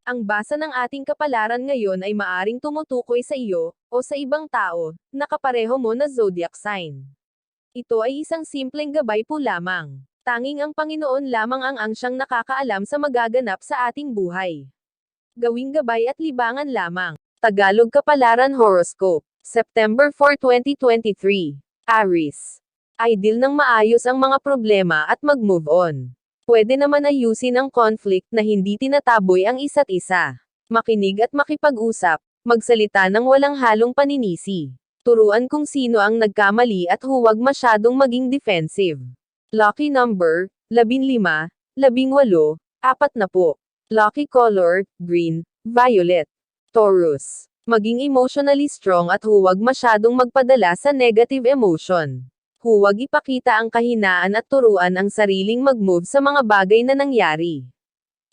Ang basa ng ating kapalaran ngayon ay maaring tumutukoy sa iyo, o sa ibang tao, na kapareho mo na zodiac sign. Ito ay isang simpleng gabay po lamang. Tanging ang Panginoon lamang ang siyang nakakaalam sa magaganap sa ating buhay. Gawing gabay at libangan lamang. Tagalog Kapalaran Horoscope, September 4, 2023. Aries. Ideal ng maayos ang mga problema at mag-move on. Pwede naman ayusin ang conflict na hindi tinataboy ang isa't isa. Makinig at makipag-usap, magsalita ng walang halong paninisi. Turuan kung sino ang nagkamali at huwag masyadong maging defensive. Lucky number, 15, 18, 40. Lucky color, green, violet. Taurus. Maging emotionally strong at huwag masyadong magpadala sa negative emotion. Huwag ipakita ang kahinaan at turuan ang sariling mag-move sa mga bagay na nangyari.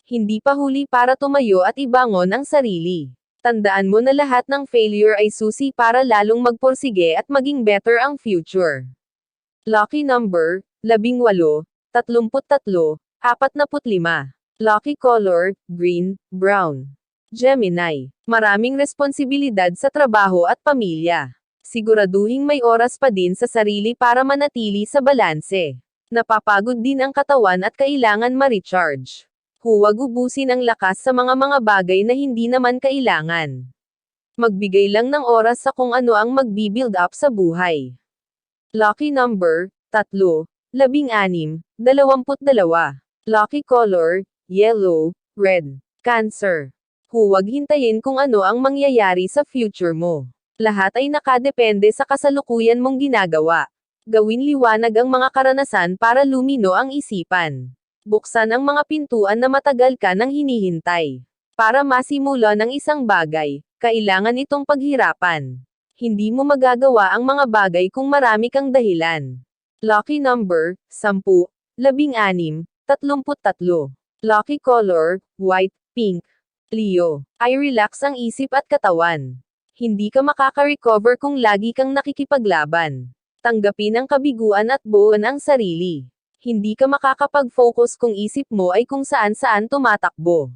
Hindi pa huli para tumayo at ibangon ang sarili. Tandaan mo na lahat ng failure ay susi para lalong magpursige at maging better ang future. Lucky number, 18, 33, 45. Lucky color, green, brown. Gemini. Maraming responsibilidad sa trabaho at pamilya. Siguraduhing may oras pa din sa sarili para manatili sa balanse. Napapagod din ang katawan at kailangan ma-recharge. Huwag ubusin ang lakas sa mga bagay na hindi naman kailangan. Magbigay lang ng oras sa kung ano ang magbi-build up sa buhay. Lucky number, 3, 16, 22. Lucky color, yellow, red. Cancer. Huwag hintayin kung ano ang mangyayari sa future mo. Lahat ay nakadepende sa kasalukuyan mong ginagawa. Gawin liwanag ang mga karanasan para lumino ang isipan. Buksan ang mga pintuan na matagal ka nang hinihintay. Para masimula ng isang bagay, kailangan itong paghirapan. Hindi mo magagawa ang mga bagay kung marami kang dahilan. Lucky number, 10, 16, 33. Lucky color, white, pink. Leo. Ay relax ang isip at katawan. Hindi ka makaka-recover kung lagi kang nakikipaglaban. Tanggapin ang kabiguan at buuan ang sarili. Hindi ka makakapag-focus kung isip mo ay kung saan-saan tumatakbo.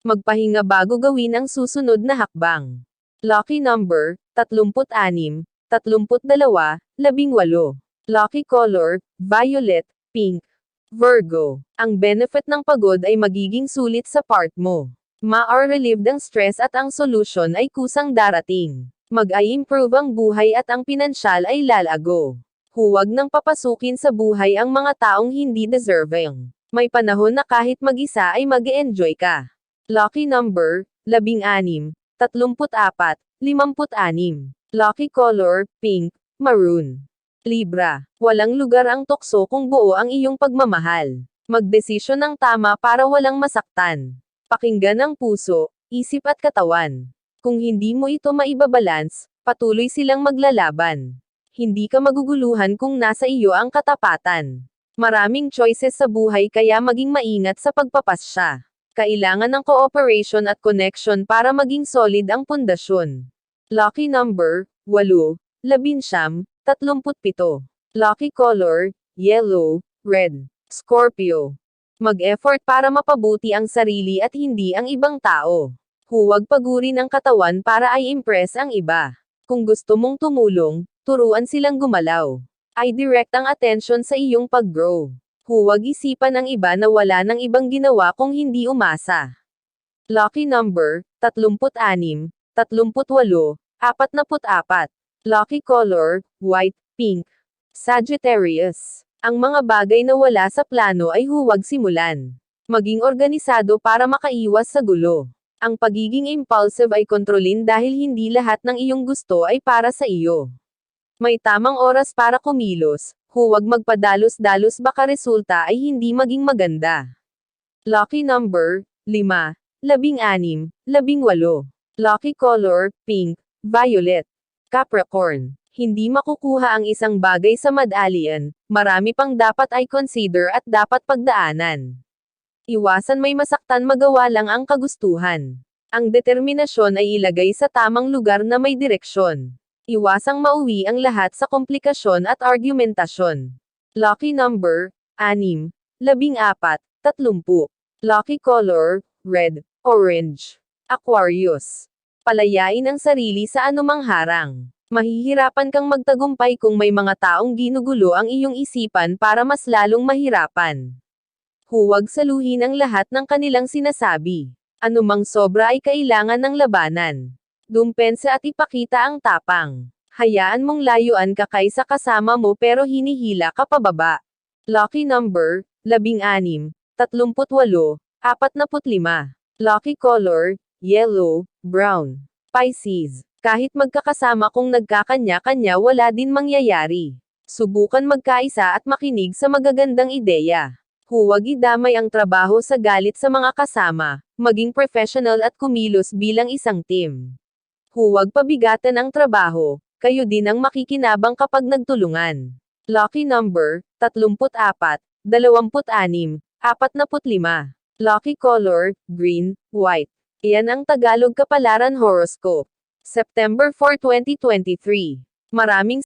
Magpahinga bago gawin ang susunod na hakbang. Lucky number, 36, 32, 18. Lucky color, violet, pink. Virgo. Ang benefit ng pagod ay magiging sulit sa part mo. Ma-relieved ang stress at ang solusyon ay kusang darating. Mag-i-improve ang buhay at ang pinansyal ay lalago. Huwag nang papasukin sa buhay ang mga taong hindi deserving. May panahon na kahit mag-isa ay mag-e-enjoy ka. Lucky number, 16, 34, 56. Lucky color, pink, maroon. Libra. Walang lugar ang tukso kung buo ang iyong pagmamahal. Magdesisyon ng tama para walang masaktan. Pakinggan ang puso, isip at katawan. Kung hindi mo ito maibabalance, patuloy silang maglalaban. Hindi ka maguguluhan kung nasa iyo ang katapatan. Maraming choices sa buhay kaya maging maingat sa pagpapasya. Kailangan ng cooperation at connection para maging solid ang pundasyon. Lucky number, 8, 11, 37. Lucky color, yellow, red. Scorpio. Mag-effort para mapabuti ang sarili at hindi ang ibang tao. Huwag pagurin ang katawan para ay impress ang iba. Kung gusto mong tumulong, turuan silang gumalaw. Ay direct ang attention sa iyong pag-grow. Huwag isipan ang iba na wala nang ibang ginawa kung hindi umasa. Lucky number, 36, 38, 44. Lucky color, white, pink. Sagittarius. Ang mga bagay na wala sa plano ay huwag simulan. Maging organisado para makaiwas sa gulo. Ang pagiging impulsive ay kontrolin dahil hindi lahat ng iyong gusto ay para sa iyo. May tamang oras para kumilos, huwag magpadalos-dalos baka resulta ay hindi maging maganda. Lucky number, 5, 16, 18. Lucky color, pink, violet. Capricorn. Hindi makukuha ang isang bagay sa madalian, marami pang dapat ay consider at dapat pagdaanan. Iwasan may masaktan, magawa lang ang kagustuhan. Ang determinasyon ay ilagay sa tamang lugar na may direksyon. Iwasang mauwi ang lahat sa komplikasyon at argumentasyon. Lucky number, 6, 14, 30. Lucky color, red, Orange. Aquarius. Palayain ang sarili sa anumang harang. Mahihirapan kang magtagumpay kung may mga taong ginugulo ang iyong isipan para mas lalong mahirapan. Huwag saluhin ang lahat ng kanilang sinasabi. Anumang sobra ay kailangan ng labanan. Dumpensa at ipakita ang tapang. Hayaan mong layuan ka kaysa kasama mo pero hinihila ka pababa. Lucky number, 16, 38, 45. Lucky color, yellow, brown. Pisces. Kahit magkakasama kung nagkakanya-kanya wala din mangyayari. Subukan magkaisa at makinig sa magagandang ideya. Huwag idamay ang trabaho sa galit sa mga kasama, maging professional at kumilos bilang isang team. Huwag pabigatan ang trabaho, kayo din ang makikinabang kapag nagtulungan. Lucky number, 34, 26, 45. Lucky color, green, white. Iyan ang Tagalog Kapalaran Horoscope. September 4, 2023. Maraming